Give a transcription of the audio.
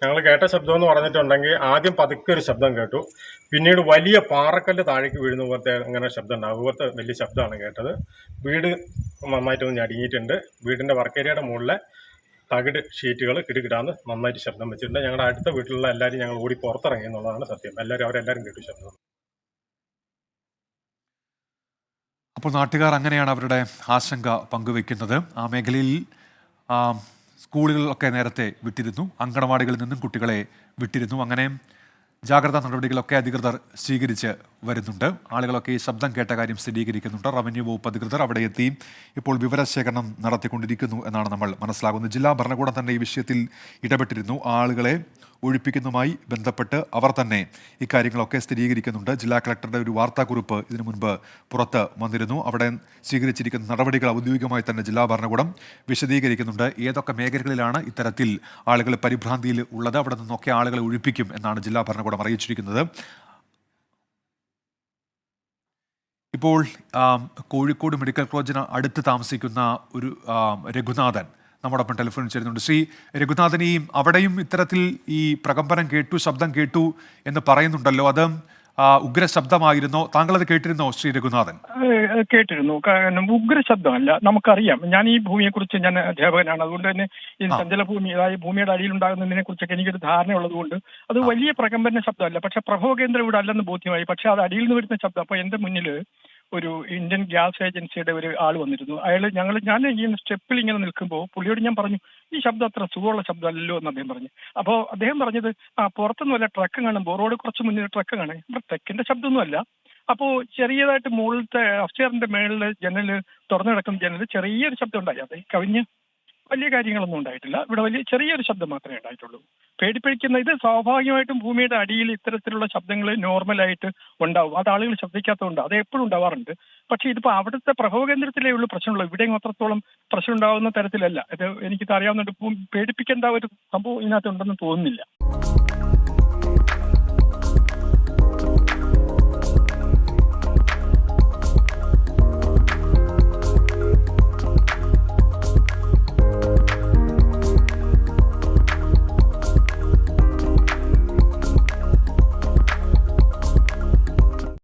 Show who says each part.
Speaker 1: ഞങ്ങൾ കേട്ട ശബ്ദം എന്ന് പറഞ്ഞിട്ടുണ്ടെങ്കിൽ ആദ്യം പതുക്കെ ഒരു ശബ്ദം കേട്ടു. പിന്നീട് വലിയ പാറക്കല്ല് താഴേക്ക് വീഴുന്ന പോലത്തെ അങ്ങനെ ശബ്ദം ഉണ്ടാകും. അതുപോലത്തെ വലിയ ശബ്ദമാണ് കേട്ടത്. വീട് നന്നായിട്ടൊന്ന് ഞടുങ്ങിയിട്ടുണ്ട്. വീടിൻ്റെ വർക്കേരിയയുടെ മുകളിലെ തകിട് ഷീറ്റുകൾ കിടുകിടാന്ന് നന്നായിട്ട് ശബ്ദം വെച്ചിട്ടുണ്ട്. ഞങ്ങളുടെ അടുത്ത വീട്ടിലുള്ള എല്ലാവരും ഞങ്ങൾ ഓടി പുറത്തിറങ്ങി എന്നുള്ളതാണ് സത്യം. അവരെല്ലാവരും കേട്ടു ശബ്ദം.
Speaker 2: അപ്പോൾ നാട്ടുകാർ അങ്ങനെയാണ് അവരുടെ ആശങ്ക പങ്കുവെക്കുന്നത്. ആ മേഖലയിൽ സ്കൂളുകളിലൊക്കെ നേരത്തെ വിട്ടിരുന്നു, അങ്കണവാടികളിൽ നിന്നും കുട്ടികളെ വിട്ടിരുന്നു. അങ്ങനെ ജാഗ്രതാ നടപടികളൊക്കെ അധികൃതർ സ്വീകരിച്ച് വരുന്നുണ്ട്. ആളുകളൊക്കെ ഈ ശബ്ദം കേട്ട കാര്യം സ്ഥിരീകരിക്കുന്നുണ്ട്. റവന്യൂ വകുപ്പ് അധികൃതർ അവിടെ എത്തി ഇപ്പോൾ വിവരശേഖരണം നടത്തിക്കൊണ്ടിരിക്കുന്നു എന്നാണ് നമ്മൾ മനസ്സിലാകുന്നത്. ജില്ലാ ഭരണകൂടം തന്നെ ഈ വിഷയത്തിൽ ഇടപെട്ടിരുന്നു. ആളുകളെ ഒഴിപ്പിക്കുന്നതുമായി ബന്ധപ്പെട്ട് അവർ തന്നെ ഇക്കാര്യങ്ങളൊക്കെ സ്ഥിരീകരിക്കുന്നുണ്ട്. ജില്ലാ കളക്ടറുടെ ഒരു വാർത്താക്കുറിപ്പ് ഇതിനു മുൻപ് പുറത്ത് വന്നിരുന്നു. അവിടെ സ്വീകരിച്ചിരിക്കുന്ന നടപടികൾ ഔദ്യോഗികമായി തന്നെ ജില്ലാ ഭരണകൂടം വിശദീകരിക്കുന്നുണ്ട്. ഏതൊക്കെ മേഖലകളിലാണ് ഇത്തരത്തിൽ ആളുകൾ പരിഭ്രാന്തിയിൽ ഉള്ളത്, അവിടെ നിന്നൊക്കെ ആളുകളെ ഒഴിപ്പിക്കും എന്നാണ് ജില്ലാ ഭരണകൂടം അറിയിച്ചിരിക്കുന്നത്. ഇപ്പോൾ കോഴിക്കോട് മെഡിക്കൽ കോളേജിന് അടുത്ത് താമസിക്കുന്ന ഒരു രഘുനാഥൻ നമ്മോടൊപ്പം ടെലിഫോണിൽ ചേരുന്നുണ്ട്. ശ്രീ രഘുനാഥൻ, അവിടെയും ഇത്തരത്തിൽ ഈ പ്രകമ്പനം കേട്ടു, ശബ്ദം കേട്ടു എന്ന് പറയുന്നുണ്ടല്ലോ, അത് ഉഗ്ര ശബ്ദമായിരുന്നോ? താങ്കൾ അത് കേട്ടിരുന്നോ ശ്രീ രഘുനാഥൻ?
Speaker 3: കേട്ടിരുന്നു. ഉഗ്ര ശബ്ദമല്ല, നമുക്കറിയാം. ഞാൻ ഈ ഭൂമിയെക്കുറിച്ച് ഞാൻ അധ്യാപകനാണ്. അതുകൊണ്ട് തന്നെ ഈ ചഞ്ചലഭൂമി, അതായത് ഭൂമിയുടെ അടിയിൽ ഉണ്ടാകുന്നതിനെ കുറിച്ചൊക്കെ എനിക്കൊരു ധാരണ ഉള്ളതുകൊണ്ട് അത് വലിയ പ്രകമ്പന ശബ്ദമല്ല. പക്ഷെ പ്രഭവകേന്ദ്രം ഇവിടെ അല്ലെന്ന് ബോധ്യമായി. പക്ഷെ അത് അടിയിൽ നിന്ന് വരുന്ന ശബ്ദം. അപ്പൊ എന്റെ മുന്നിൽ ഒരു ഇന്ത്യൻ ഗ്യാസ് ഏജൻസിയുടെ ഒരു ആൾ വന്നിരുന്നു. ഞാൻ ഈ സ്റ്റെപ്പിൽ ഇങ്ങനെ നിൽക്കുമ്പോൾ പുള്ളിയോട് ഞാൻ പറഞ്ഞു, ഈ ശബ്ദം അത്ര സുഖമുള്ള ശബ്ദമല്ലല്ലോ എന്ന് അദ്ദേഹം പറഞ്ഞു. അപ്പോൾ അദ്ദേഹം പറഞ്ഞത്, പുറത്തൊന്നും അല്ല, ട്രക്ക് കാണുമ്പോൾ റോഡ് കുറച്ച് മുന്നിൽ ട്രക്ക് കാണാം, ട്രക്കിന്റെ ശബ്ദമൊന്നുമല്ല. അപ്പോൾ ചെറിയതായിട്ട് മുകളിലത്തെ അപ്സ്റ്റെയറിന്റെ മേളിൽ ജനല് തുറന്നു കിടക്കുന്ന ജനല് ചെറിയൊരു ശബ്ദം ഉണ്ടായി. അത് കവിഞ്ഞ് വലിയ കാര്യങ്ങളൊന്നും ഉണ്ടായിട്ടില്ല. ഇവിടെ വലിയ ചെറിയൊരു ശബ്ദം മാത്രമേ ഉണ്ടായിട്ടുള്ളൂ. പേടിപ്പിക്കുന്ന ഇത് സ്വാഭാവികമായിട്ടും ഭൂമിയുടെ അടിയിൽ ഇത്തരത്തിലുള്ള ശബ്ദങ്ങൾ നോർമലായിട്ട് ഉണ്ടാവും. അത് ആളുകൾ ശ്രദ്ധിക്കാത്തതുകൊണ്ട് അത് എപ്പോഴും ഉണ്ടാവാറുണ്ട്. പക്ഷേ ഇതിപ്പോ അവിടുത്തെ പ്രഭവകേന്ദ്രത്തിലേ ഉള്ളൂ പ്രശ്നമുള്ളൂ. ഇവിടെയും അത്രത്തോളം പ്രശ്നം ഉണ്ടാകുന്ന തരത്തിലല്ല. ഇത് എനിക്കിത് അറിയാവുന്നുണ്ട്. പേടിപ്പിക്കേണ്ട ഒരു സംഭവം ഇതിനകത്ത് ഉണ്ടെന്ന് തോന്നുന്നില്ല.